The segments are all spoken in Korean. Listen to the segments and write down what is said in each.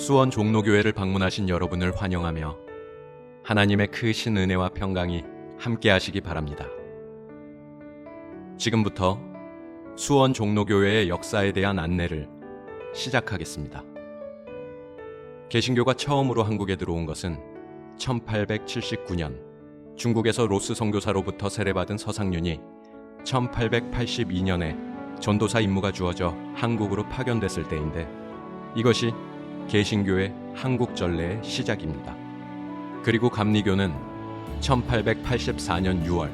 수원 종로교회를 방문하신 여러분을 환영하며 하나님의 크신 은혜와 평강이 함께 하시기 바랍니다. 지금부터 수원 종로교회의 역사에 대한 안내를 시작하겠습니다. 개신교가 처음으로 한국에 들어온 것은 1879년 중국에서 로스 선교사로부터 세례받은 서상윤이 1882년에 전도사 임무가 주어져 한국으로 파견됐을 때인데, 이것이 개신교의 한국 전례의 시작입니다. 그리고 감리교는 1884년 6월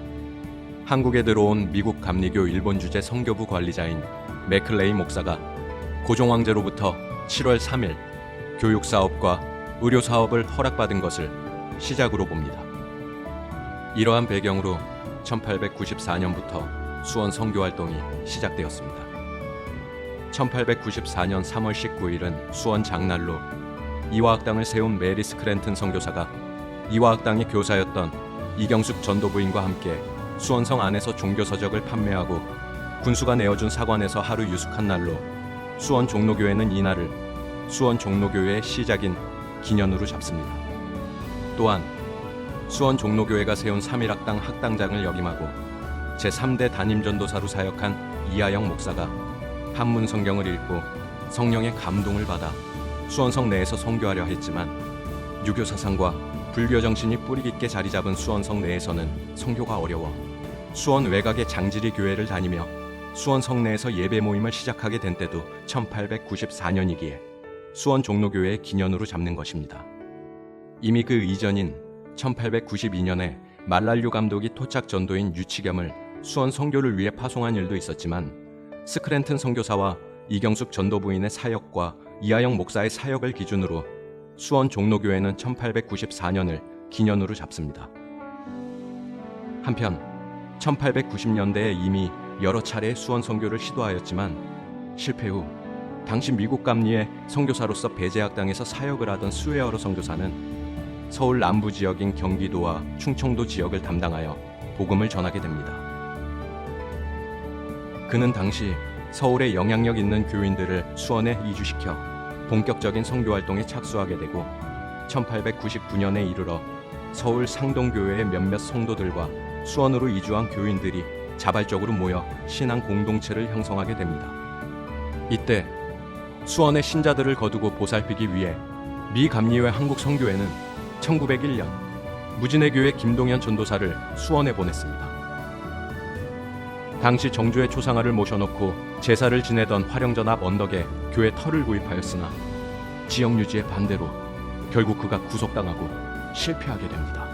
한국에 들어온 미국 감리교 일본 주재 선교부 관리자인 맥클레이 목사가 고종 황제로부터 7월 3일 교육사업과 의료사업을 허락받은 것을 시작으로 봅니다. 이러한 배경으로 1894년부터 수원 선교활동이 시작되었습니다. 1894년 3월 19일은 수원 장날로 이화학당을 세운 메리 스크랜튼 선교사가 이화학당의 교사였던 이경숙 전도부인과 함께 수원성 안에서 종교서적을 판매하고 군수가 내어준 사관에서 하루 유숙한 날로 수원 종로교회는 이날을 수원 종로교회의 시작인 기년으로 잡습니다. 또한 수원 종로교회가 세운 3.1학당 학당장을 역임하고 제3대 담임전도사로 사역한 이하영 목사가 한문 성경을 읽고 성령의 감동을 받아 수원성 내에서 선교하려 했지만 유교 사상과 불교 정신이 뿌리 깊게 자리 잡은 수원성 내에서는 선교가 어려워 수원 외곽의 장지리 교회를 다니며 수원성 내에서 예배 모임을 시작하게 된 때도 1894년이기에 수원 종로교회의 기년으로 잡는 것입니다. 이미 그 이전인 1892년에 말랄류 감독이 토착 전도인 유치겸을 수원 선교를 위해 파송한 일도 있었지만, 스크랜튼 선교사와 이경숙 전도부인의 사역과 이하영 목사의 사역을 기준으로 수원 종로교회는 1894년을 기년으로 잡습니다. 한편 1890년대에 이미 여러 차례 수원 선교를 시도하였지만 실패 후 당시 미국 감리의 선교사로서 배제학당에서 사역을 하던 수웨어러 선교사는 서울 남부 지역인 경기도와 충청도 지역을 담당하여 복음을 전하게 됩니다. 그는 당시 서울에 영향력 있는 교인들을 수원에 이주시켜 본격적인 선교활동에 착수하게 되고 1899년에 이르러 서울 상동교회의 몇몇 성도들과 수원으로 이주한 교인들이 자발적으로 모여 신앙 공동체를 형성하게 됩니다. 이때 수원의 신자들을 거두고 보살피기 위해 미 감리회 한국 선교회는 1901년 무진의 교회 김동현 전도사를 수원에 보냈습니다. 당시 정주의 초상화를 모셔놓고 제사를 지내던 화령전 앞 언덕에 교회 터를 구입하였으나 지역 유지의 반대로 결국 그가 구속당하고 실패하게 됩니다.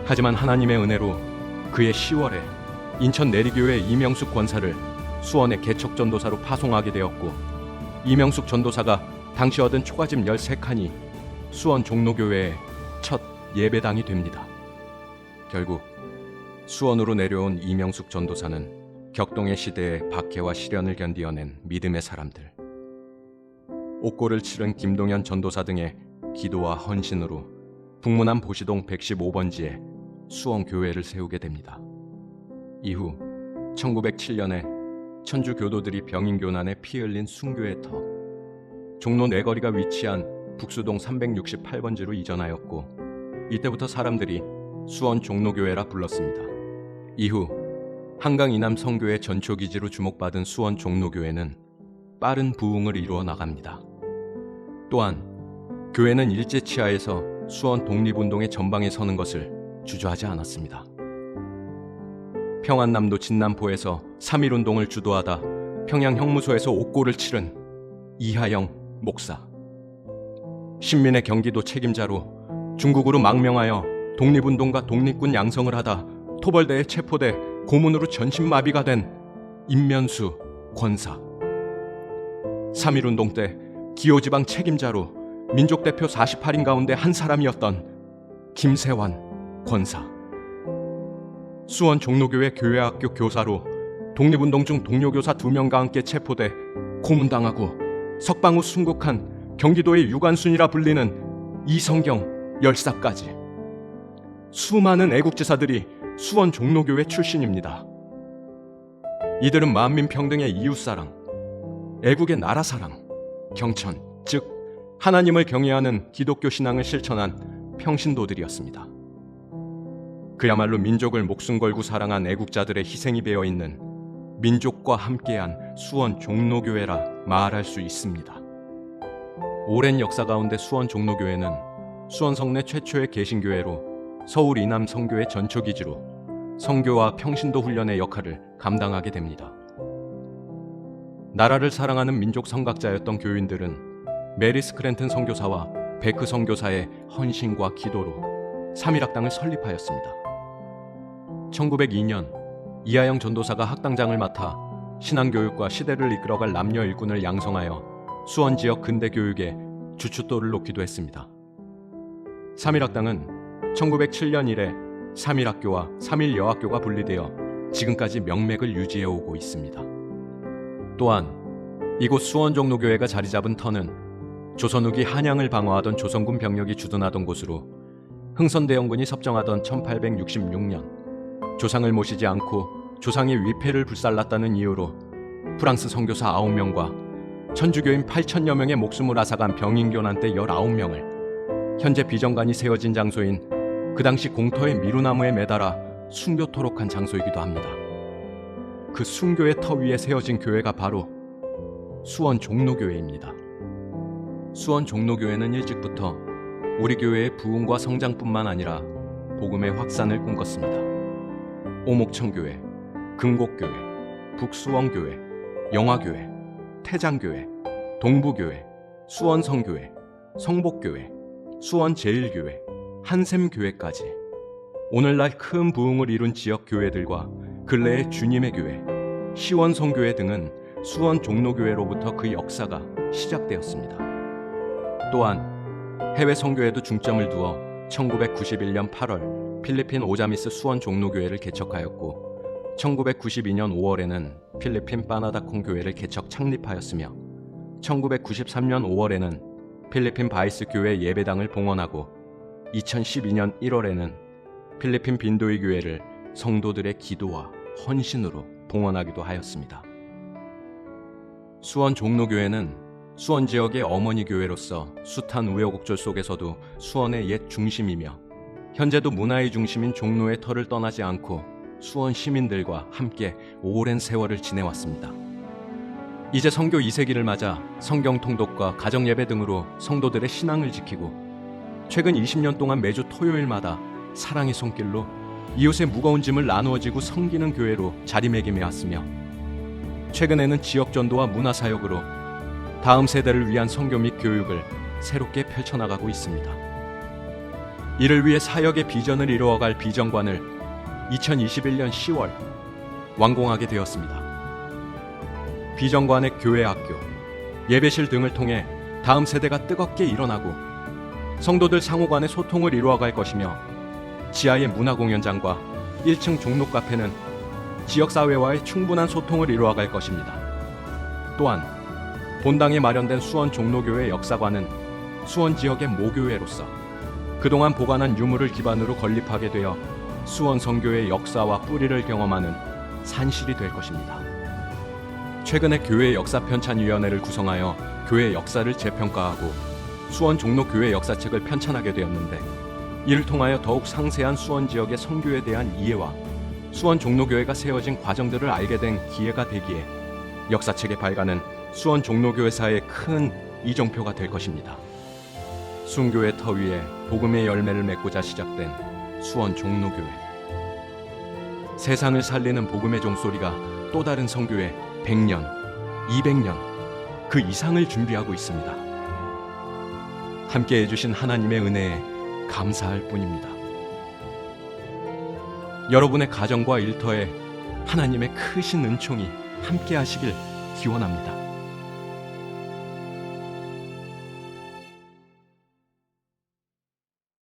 하지만 하나님의 은혜로 그해 10월에 인천 내리교회 이명숙 권사를 수원의 개척전도사로 파송하게 되었고, 이명숙 전도사가 당시 얻은 초가집 13칸이 수원 종로교회의 첫 예배당이 됩니다. 결국 수원으로 내려온 이명숙 전도사는 격동의 시대의 박해와 시련을 견디어낸 믿음의 사람들, 옥고를 치른 김동현 전도사 등의 기도와 헌신으로 북문안 보시동 115번지에 수원교회를 세우게 됩니다. 이후 1907년에 천주 교도들이 병인교난에 피 흘린 순교의 터, 종로 내거리가 위치한 북수동 368번지로 이전하였고, 이때부터 사람들이 수원 종로교회라 불렀습니다. 이후 한강 이남 선교의 전초기지로 주목받은 수원 종로교회는 빠른 부흥을 이루어 나갑니다. 또한 교회는 일제치하에서 수원 독립운동의 전방에 서는 것을 주저하지 않았습니다. 평안남도 진남포에서 3.1운동을 주도하다 평양 형무소에서 옥고를 치른 이하영 목사, 신민의 경기도 책임자로 중국으로 망명하여 독립운동과 독립군 양성을 하다 토벌대에 체포돼 고문으로 전신마비가 된 임면수 권사, 3.1운동 때 기호지방 책임자로 민족대표 48인 가운데 한 사람이었던 김세환 권사, 수원 종로교회 교회학교 교사로 독립운동 중 동료교사 2명과 함께 체포돼 고문당하고 석방 후 순국한 경기도의 유관순이라 불리는 이성경 열사까지 수많은 애국지사들이 수원 종로교회 출신입니다. 이들은 만민평등의 이웃사랑, 애국의 나라사랑, 경천, 즉 하나님을 경외하는 기독교 신앙을 실천한 평신도들이었습니다. 그야말로 민족을 목숨 걸고 사랑한 애국자들의 희생이 배어 있는 민족과 함께한 수원 종로교회라 말할 수 있습니다. 오랜 역사 가운데 수원 종로교회는 수원 성내 최초의 개신교회로 서울 이남 선교의 전초기지로 선교와 평신도 훈련의 역할을 감당하게 됩니다. 나라를 사랑하는 민족 성각자였던 교인들은 메리 스크랜튼 선교사와 베크 선교사의 헌신과 기도로 3.1학당을 설립하였습니다. 1902년 이하영 전도사가 학당장을 맡아 신앙교육과 시대를 이끌어갈 남녀 일꾼을 양성하여 수원 지역 근대 교육에 주춧돌을 놓기도 했습니다. 3.1학당은 1907년 이래 3.1학교와 3.1여학교가 분리되어 지금까지 명맥을 유지해오고 있습니다. 또한 이곳 수원 종로교회가 자리 잡은 터는 조선 후기 한양을 방어하던 조선군 병력이 주둔하던 곳으로 흥선대원군이 섭정하던 1866년 조상을 모시지 않고 조상의 위패를 불살랐다는 이유로 프랑스 선교사 9명과 천주교인 8천여 명의 목숨을 앗아간 병인교난 때 19명을 현재 비정관이 세워진 장소인 그 당시 공터의 미루나무에 매달아 순교토록 한 장소이기도 합니다. 그 순교의 터 위에 세워진 교회가 바로 수원 종로교회입니다. 수원 종로교회는 일찍부터 우리 교회의 부흥과 성장뿐만 아니라 복음의 확산을 꿈꿨습니다. 오목천교회, 금곡교회, 북수원교회, 영화교회, 태장교회, 동부교회, 수원성교회, 성복교회, 수원제일교회, 한샘교회까지 오늘날 큰 부흥을 이룬 지역 교회들과 근래의 주님의 교회, 시원성교회 등은 수원 종로교회로부터 그 역사가 시작되었습니다. 또한 해외 선교에도 중점을 두어 1991년 8월 필리핀 오자미스 수원 종로교회를 개척하였고 1992년 5월에는 필리핀 바나다콩 교회를 개척 창립하였으며 1993년 5월에는 필리핀 바이스 교회 예배당을 봉헌하고 2012년 1월에는 필리핀 빈도이 교회를 성도들의 기도와 헌신으로 봉헌하기도 하였습니다. 수원 종로교회는 수원 지역의 어머니 교회로서 숱한 우여곡절 속에서도 수원의 옛 중심이며 현재도 문화의 중심인 종로의 터를 떠나지 않고 수원 시민들과 함께 오랜 세월을 지내왔습니다. 이제 선교 2세기를 맞아 성경 통독과 가정예배 등으로 성도들의 신앙을 지키고 최근 20년 동안 매주 토요일마다 사랑의 손길로 이웃의 무거운 짐을 나누어지고 섬기는 교회로 자리매김해 왔으며 최근에는 지역전도와 문화사역으로 다음 세대를 위한 선교 및 교육을 새롭게 펼쳐나가고 있습니다. 이를 위해 사역의 비전을 이루어갈 비전관을 2021년 10월 완공하게 되었습니다. 비전관의 교회학교, 예배실 등을 통해 다음 세대가 뜨겁게 일어나고 성도들 상호 간의 소통을 이루어갈 것이며 지하의 문화공연장과 1층 종로 카페는 지역사회와의 충분한 소통을 이루어갈 것입니다. 또한 본당에 마련된 수원 종로교회 역사관은 수원 지역의 모교회로서 그동안 보관한 유물을 기반으로 건립하게 되어 수원 선교의 역사와 뿌리를 경험하는 산실이 될 것입니다. 최근에 교회 역사편찬위원회를 구성하여 교회 역사를 재평가하고 수원 종로교회 역사책을 편찬하게 되었는데 이를 통하여 더욱 상세한 수원 지역의 선교에 대한 이해와 수원 종로교회가 세워진 과정들을 알게 된 기회가 되기에 역사책의 발간은 수원 종로교회사의 큰 이정표가 될 것입니다. 순교의 터 위에 복음의 열매를 맺고자 시작된 수원 종로교회. 세상을 살리는 복음의 종소리가 또 다른 선교에 100년, 200년 그 이상을 준비하고 있습니다. 함께 해주신 하나님의 은혜에 감사할 뿐입니다. 여러분의 가정과 일터에 하나님의 크신 은총이 함께 하시길 기원합니다.